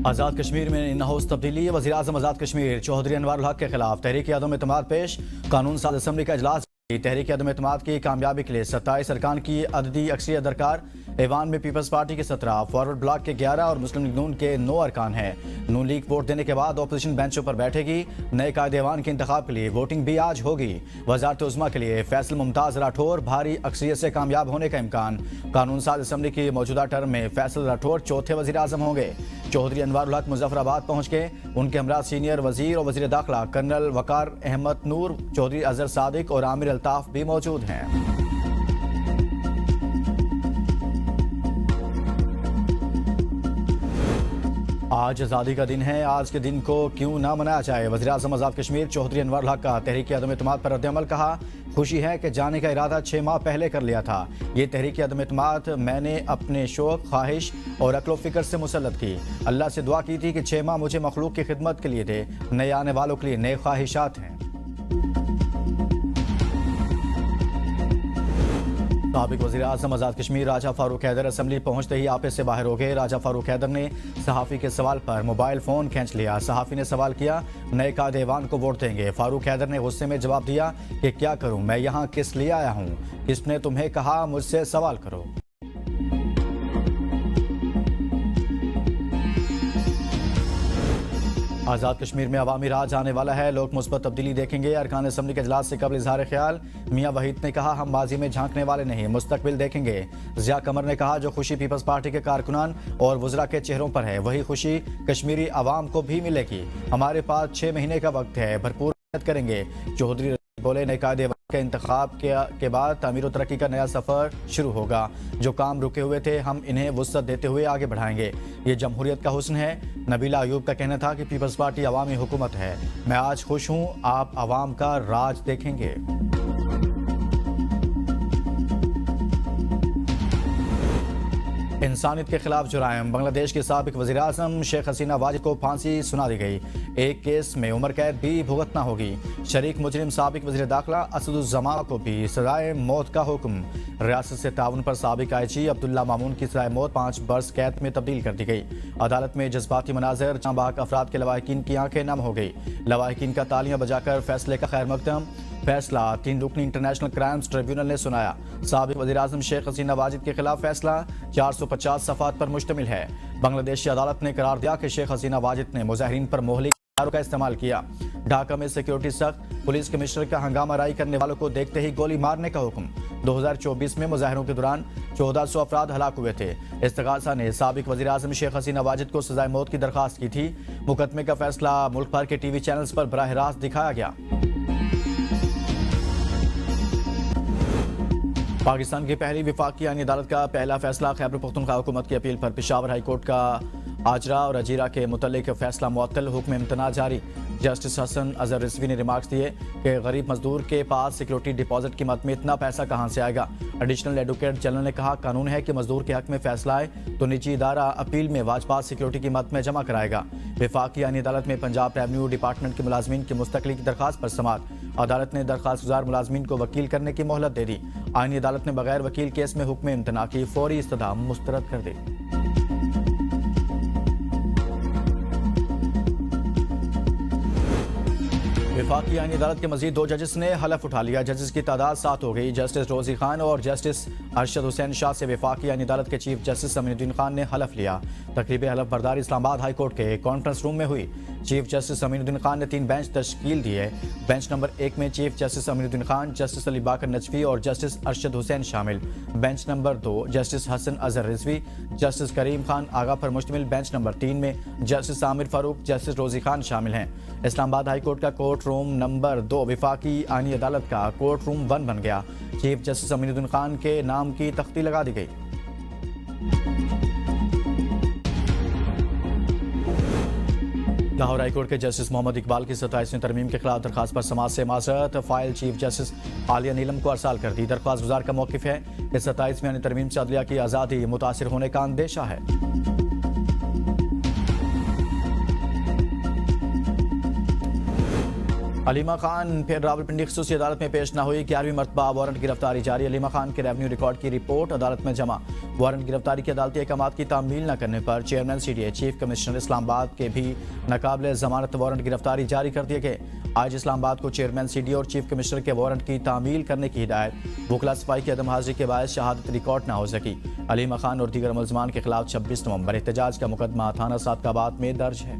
आज़ाद कश्मीर में in house तब्दीली। वज़ीर आज़म आज़ाद कश्मीर चौधरी अनवर उल हक के खिलाफ तहरीक अदम एतमाद पेश। कानून साज असम्बली का इजलास। तहरीक अदम एतमाद की कामयाबी के लिए 27 अरकान की अददी अक्सरियत दरकार। ऐवान में पीपल्स पार्टी के 17, फॉरवर्ड ब्लॉक के 11 और मुस्लिम लीग नून के 9 अरकान हैं। नून लीग वोट देने के बाद अपोजिशन बेंचों पर बैठेगी। नए कायदे ऐवान के इंतखाब के लिए वोटिंग भी आज होगी। वज़ारत उज़्मा के लिए फैसल मुमताज़ राठौर भारी अक्सरियत से कामयाब होने का इम्कान। कानून साज असम्बली की मौजूदा टर्म में फैसल राठौर चौथे वज़ीर आज़म होंगे। चौधरी अनवर उल हक मुजफ्फराबाद पहुंच गए। उनके हमरा सीनियर वजीर और वजीर दाखिला कर्नल वकार अहमद नूर, चौधरी अजहर सादिक और आमिर अल्ताफ भी मौजूद हैं। आज आज़ादी का दिन है, आज के दिन को क्यों ना मनाया जाए। वज़ीर आज़म आज़ाद कश्मीर चौधरी अनवर उल हक का तहरीक अदम एतमाद पर रद्द-ए-अमल। कहा, खुशी है कि जाने का इरादा 6 माह पहले कर लिया था। ये तहरीक अदम एतमाद मैंने अपने शौक, ख्वाहिश और अक्ल फ़िक्र से मुसल्लत की। अल्लाह से दुआ की थी कि 6 माह मुझे मखलूक की खिदमत के लिए दे। नए आने वालों के लिए नए ख्वाहिशात हैं। साबिक वज़ीर आज़म आज़ाद कश्मीर राजा फारूक हैदर असम्बली पहुंचते ही आपस से बाहर हो गए। राजा फारूक हैदर ने सहाफ़ी के सवाल पर मोबाइल फ़ोन खींच लिया। सहाफ़ी ने सवाल किया, नए कायदे ऐवान को वोट देंगे। फारूक हैदर ने गुस्से में जवाब दिया कि क्या करूं, मैं यहाँ किस लिए आया हूँ, किसने तुम्हें कहा मुझसे सवाल करो। आज़ाद कश्मीर में अवामी राज आने वाला है, लोग मुस्बत तब्दीली देखेंगे। अरकान असम्बली के इजलास से कबल इजहार ख्याल। मियाँ वहीद ने कहा, हम माजी में झांकने वाले नहीं, मुस्तकबिल देखेंगे। ज़िया कमर ने कहा, जो खुशी पीपल्स पार्टी के कारकुनान और वज़रा के चेहरों पर है, वही खुशी कश्मीरी अवाम को भी मिलेगी। हमारे पास 6 महीने का वक्त है, भरपूर मेहनत करेंगे। चौधरी बोले, नए कायदे के इंतखाब के बाद तामीर और तरक्की का नया सफ़र शुरू होगा। जो काम रुके हुए थे, हम इन्हें वुसअत देते हुए आगे बढ़ाएंगे। ये जमहूरियत का हुस्न है। नबीला अयूब का कहना था कि पीपल्स पार्टी अवामी हुकूमत है। मैं आज खुश हूँ, आप अवाम का राज देखेंगे। इंसानियत के खिलाफ जुराइम। बांग्लादेश के साबिक वज़ीर आज़म शेख हसीना वाजिद को फांसी सुना दी गई। एक केस में उम्र कैद भी भुगतना होगी। शरीक मुजरिम साबिक वज़ीर दाखिला असदुज़्ज़मा को भी सजाए मौत का हुक्म। रियासत से ताउन पर साबिक IG अब्दुल्ला मामून की सजाए मौत 5 बरस कैद में तब्दील कर दी गई। अदालत में जज्बाती मनाज़र, चांबाक अफराद के लवाहिकीन की आंखें नम हो गई। लवाहिकीन का तालियां बजाकर फैसले का खैर मकदम। फैसला 3 रुकनी इंटरनेशनल क्राइम्स ट्रिब्यूनल ने सुनाया। साबिक वज़ीर आज़म शेख हसीना वाजिद के खिलाफ फैसला 450 सफ़ात पर मुश्तमिल है। बांग्लादेशी अदालत ने करार दिया कि शेख हसीना वाजिद ने मुजाहिरीन पर मोहलिक हथियारों का इस्तेमाल किया। ढाका में सिक्योरिटी सख्त, पुलिस कमिश्नर का हंगामा राई करने वालों को देखते ही गोली मारने का हुक्म। 2024 में मुजाहिरों के दौरान 1400 अफराद हलाक हुए थे। इस्तिगासा ने साबिक वज़ीर आज़म शेख हसीना वाजिद को सजाए मौत की दरख्वास्त की थी। मुकदमे का फैसला मुल्क भर के TV चैनल्स पर बराह रास्त दिखाया गया। पाकिस्तान की पहली विफाकी आईनी अदालत का पहला फैसला। खैबर पख्तूनख्वा हुकूमत की अपील पर पेशावर हाई कोर्ट का आजरा और अजीरा के मुतल्लिक फैसला मुअत्तल, हुक्म इम्तना जारी। जस्टिस हसन अजहर रिजवी ने रिमार्क्स दिए कि गरीब मजदूर के पास सिक्योरिटी डिपॉजिट की मद में इतना पैसा कहां से आएगा। एडिशनल एडवोकेट जनरल ने कहा, कानून है कि मजदूर के हक में फैसला आए तो निजी इदारा अपील में वाजपात सिक्योरिटी की मद में जमा कराएगा। विफाकी आईनी अदालत में पंजाब रेवन्यू डिपार्टमेंट के मुलाजमीन की मुस्तकली की दरखास्त पर समाअत। अदालत ने दरखास्त गुजार मुलाजमीन को वकील करने की मोहलत दे दी। आईनी अदालत ने बगैर वकील केस में हुक्म इम्तना की फौरी इस्तदा मुस्तरद कर दी। विफाकी आईनी अदालत के मजीद 2 जजेस ने हलफ उठा लिया। जजेस की तादाद 7 हो गई। जस्टिस रोजी खान और जस्टिस अरशद हुसैन शाह से विफाकी आईनी अदालत के चीफ जस्टिस अमीनुद्दीन खान ने हलफ लिया। तकरीब हलफ बर्दारी इस्लामाबाद हाई कोर्ट के कॉन्फ्रेंस रूम में हुई। चीफ जस्टिस अमीनुद्दीन खान ने 3 बेंच तश्कील दिए। बेंच नंबर 1 में chief justice Aminuddin Khan, justice Ali Baqar Najafi और जस्टिस अरशद हुसैन शामिल। Bench number 2 justice Hasan Azhar Rizvi, justice Karim Khan Agha पर मुश्तमिल। बेंच नंबर 3 में जस्टिस आमिर फारूक, जस्टिस रोजी खान शामिल हैं। इस्लामाबाद हाई कोर्ट का कोर्ट रूम नंबर 2 विफाकी आईनी अदालत का कोर्ट रूम 1 बन गया। चीफ जस्टिस अमीनुद्दीन खान के नाम की तख्ती लगा दी गई। लाहौर हाईकोर्ट के जस्टिस मोहम्मद इकबाल की 27वीं तरमीम के खिलाफ दरखास्त पर समाज से माजरत। फाइल चीफ जस्टिस आलिया नीलम को अरसाल कर दी। दरख्वास्त गुजार का मौक़िफ़ है कि 27वीं तरमीम से अदलिया की आज़ादी मुतासिर होने का अंदेशा है। अलीमा खान फिर रावलपिंडी खसूसी अदालत में पेश न हुई। 11वीं मरतबा वारंट गिरफ्तारी जारी। अलीमा खान के रेवन्यू रिकॉर्ड की रिपोर्ट अदालत में जमा। वारंट गिरफ्तारी के अदालती अहकामात की तामील न करने पर chairman CDA chief commissioner Islamabad के भी नाकाबिले जमानत वारंट गिरफ्तारी जारी कर दिए गए। आज इस्लामाबाद को चेयरमैन CDA और चीफ कमिश्नर के वारंट की तामील करने की हिदायत। वकला सफाई की अदम हाजिरी के बायस शहादत रिकॉर्ड न हो सकी। अलीमा खान और दीगर मुलजमान के खिलाफ 26 नवंबर एहतजाज का मुकदमा थाना सादकाबाद में दर्ज है।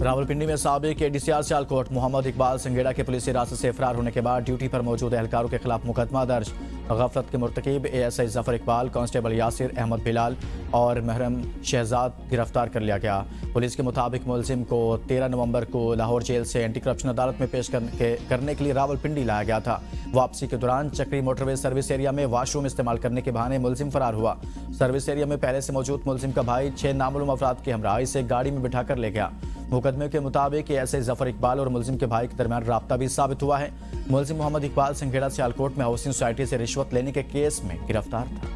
रावलपिंडी में साबिक ADCR सियालकोट मोहम्मद इकबाल संगेड़ा के पुलिस हिरासत से फरार होने के बाद ड्यूटी पर मौजूद एहलकारों के खिलाफ मुकदमा दर्ज। गफलत के मुर्तकिब ASI जफर इकबाल, कांस्टेबल यासिर अहमद बिलाल और महरम शहजाद गिरफ्तार कर लिया गया। पुलिस के मुताबिक मुलजिम को 13 नवंबर को लाहौर जेल से एंटी करप्शन अदालत में पेश करने के लिए रावलपिंडी लाया गया था। वापसी के दौरान चक्री मोटरवे सर्विस एरिया में वॉशरूम इस्तेमाल करने के बहाने मुलजिम फरार हुआ। सर्विस एरिया में पहले से मौजूद मुलजिम का भाई 6 नामालूम अफराद की हमराही से गाड़ी में बिठाकर ले गया। मुकदमे के मुताबिक ASI जफर इकबाल और मुलजिम के भाई के दरमियान राब्ता भी साबित हुआ है। मुलजिम मोहम्मद इकबाल संगेड़ा सियालकोट में हाउसिंग सोसाइटी से रिश्वत लेने के केस में गिरफ्तार था।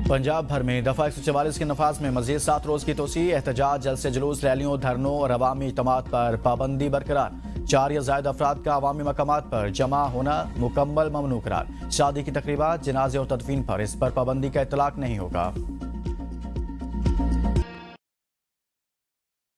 पंजाब भर में दफा 144 के नफाज में मजीद 7 रोज की तोसी। एहतजाज, जलसे जुलूस, रैलियों, धरनों और अवामी इज्तिमात पर पाबंदी बरकरार। 4 या ज्यादा अफराद का अवामी मकामात पर जमा होना मुकम्मल ममनू करार। शादी की तकरीबात, जनाजे और तदफीन पर इस पर पाबंदी का इतलाक नहीं होगा।